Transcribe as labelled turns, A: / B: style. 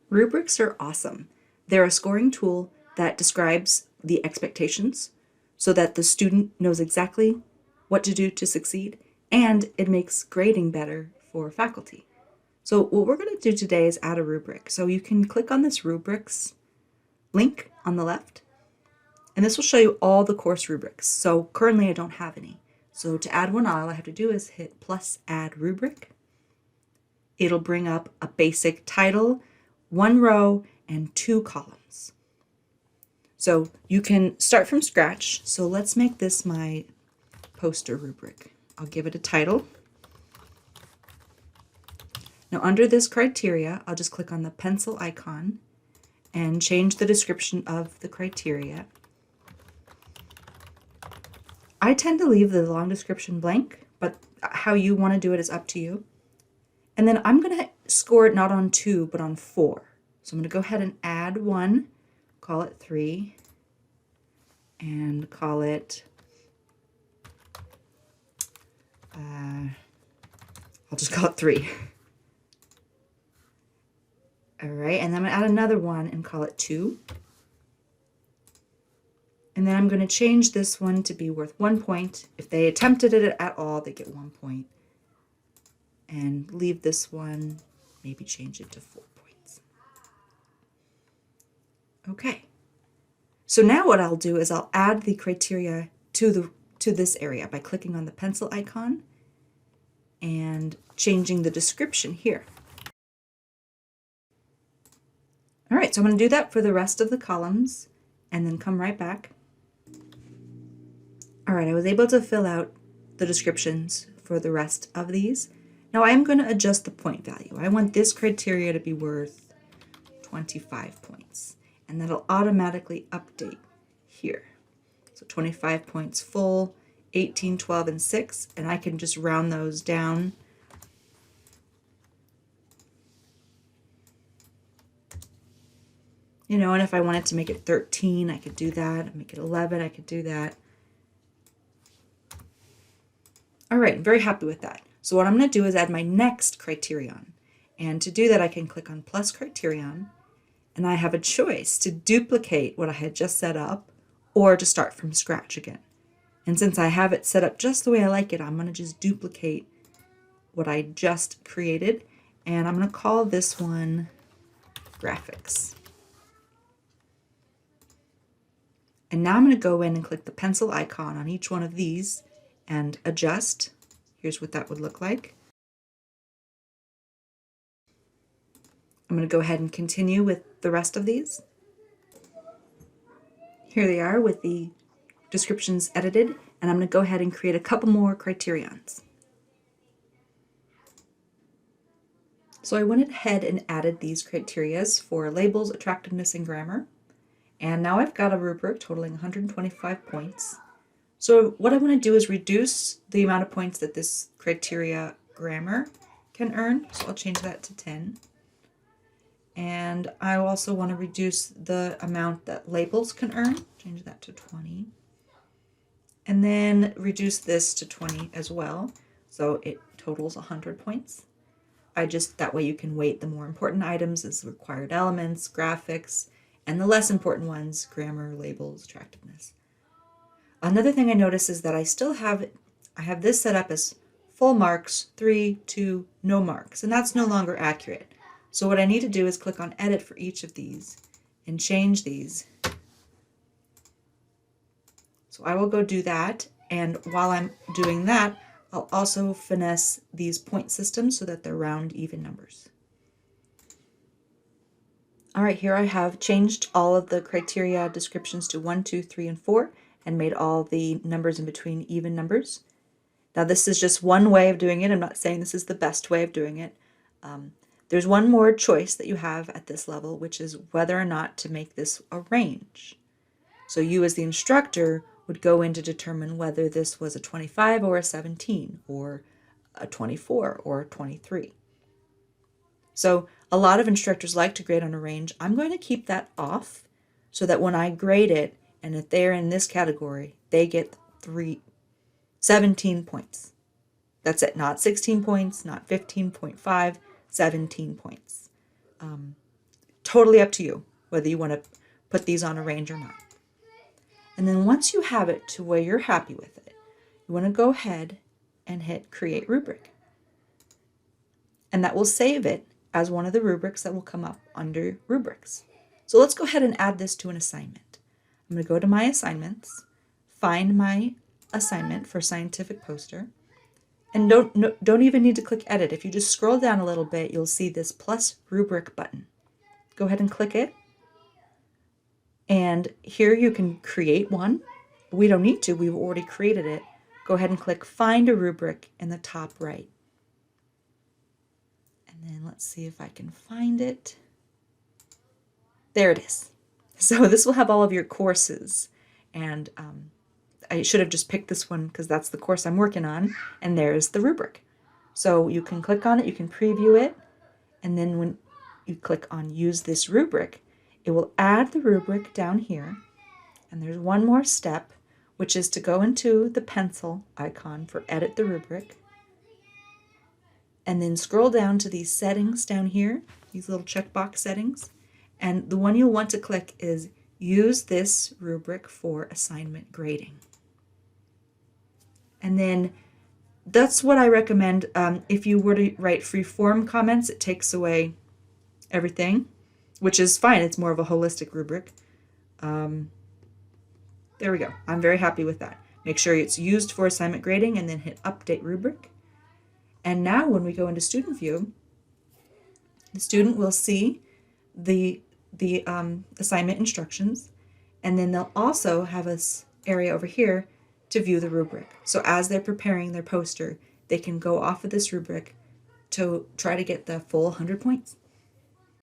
A: Rubrics are awesome. They're a scoring tool that describes the expectations so that the student knows exactly what to do to succeed, and it makes grading better for faculty. So what we're going to do today is add a rubric. So you can click on this rubrics link on the left, and this will show you all the course rubrics. So currently I don't have any. So to add one, all I have to do is hit plus add rubric. It'll bring up a basic title, 1 row, and 2 columns. So you can start from scratch. So let's make this my poster rubric. I'll give it a title. Now under this criteria, I'll just click on the pencil icon and change the description of the criteria. I tend to leave the long description blank, but how you want to do it is up to you. And then I'm going to score it not on 2, but on 4. So I'm going to go ahead and add 1, call it 3, and call it, I'll just call it 3. All right, and then I'm going to add another 1 and call it 2. And then I'm going to change this one to be worth 1 point. If they attempted it at all, they get 1 point. And leave this one, maybe change it to 4 points. Okay. So now what I'll do is I'll add the criteria to this area by clicking on the pencil icon and changing the description here. All right, so I'm going to do that for the rest of the columns and then come right back. All right, I was able to fill out the descriptions for the rest of these. Now I'm going to adjust the point value. I want this criteria to be worth 25 points, and that'll automatically update here. So 25 points full, 18, 12, and 6, and I can just round those down. You know, and if I wanted to make it 13, I could do that. Make it 11, I could do that. All right, I'm very happy with that. So what I'm going to do is add my next criterion. And to do that, I can click on plus criterion, and I have a choice to duplicate what I had just set up or to start from scratch again. And since I have it set up just the way I like it, I'm going to just duplicate what I just created, and I'm going to call this one graphics. And now I'm going to go in and click the pencil icon on each one of these and adjust. Here's what that would look like. I'm going to go ahead and continue with the rest of these. Here they are with the descriptions edited, and I'm going to go ahead and create a couple more criterions. So I went ahead and added these criterias for labels, attractiveness, and grammar. And now I've got a rubric totaling 125 points. So what I want to do is reduce the amount of points that this criteria grammar can earn. So I'll change that to 10. And I also want to reduce the amount that labels can earn. Change that to 20. And then reduce this to 20 as well. So it totals 100 points. That way you can weight the more important items as required elements, graphics, and the less important ones, grammar, labels, attractiveness. Another thing I notice is that I have this set up as full marks, 3, 2, no marks, and that's no longer accurate. So what I need to do is click on edit for each of these and change these. So I will go do that, and while I'm doing that, I'll also finesse these point systems so that they're round, even numbers. All right, here I have changed all of the criteria descriptions to 1, 2, 3, and 4, and made all the numbers in between even numbers. Now this is just one way of doing it. I'm not saying this is the best way of doing it. There's one more choice that you have at this level, which is whether or not to make this a range. So you as the instructor would go in to determine whether this was a 25 or a 17, or a 24 or a 23. So a lot of instructors like to grade on a range. I'm going to keep that off so that when I grade it, and if they're in this category, they get 17 points. That's it, not 16 points, not 15.5, 17 points. totally up to you whether you want to put these on a range or not. And then once you have it to where you're happy with it, you want to go ahead and hit Create Rubric. And that will save it as one of the rubrics that will come up under Rubrics. So let's go ahead and add this to an assignment. I'm going to go to my assignments, find my assignment for scientific poster, and don't even need to click Edit. If you just scroll down a little bit, you'll see this plus rubric button. Go ahead and click it. And here you can create one. We don't need to, we've already created it. Go ahead and click Find a Rubric in the top right. And then let's see if I can find it. There it is. So this will have all of your courses. And I should have just picked this one because that's the course I'm working on. And there's the rubric. So you can click on it, you can preview it. And then when you click on Use this rubric, it will add the rubric down here. And there's one more step, which is to go into the pencil icon for Edit the Rubric. And then scroll down to these settings down here, these little checkbox settings. And the one you'll want to click is Use this rubric for assignment grading. And then that's what I recommend. If you were to write free-form comments, it takes away everything, which is fine. It's more of a holistic rubric. There we go. I'm very happy with that. Make sure it's used for assignment grading and then hit Update Rubric. And now when we go into Student View, the student will see the assignment instructions, and then they'll also have this area over here to view the rubric. So as they're preparing their poster, they can go off of this rubric to try to get the full 100 points.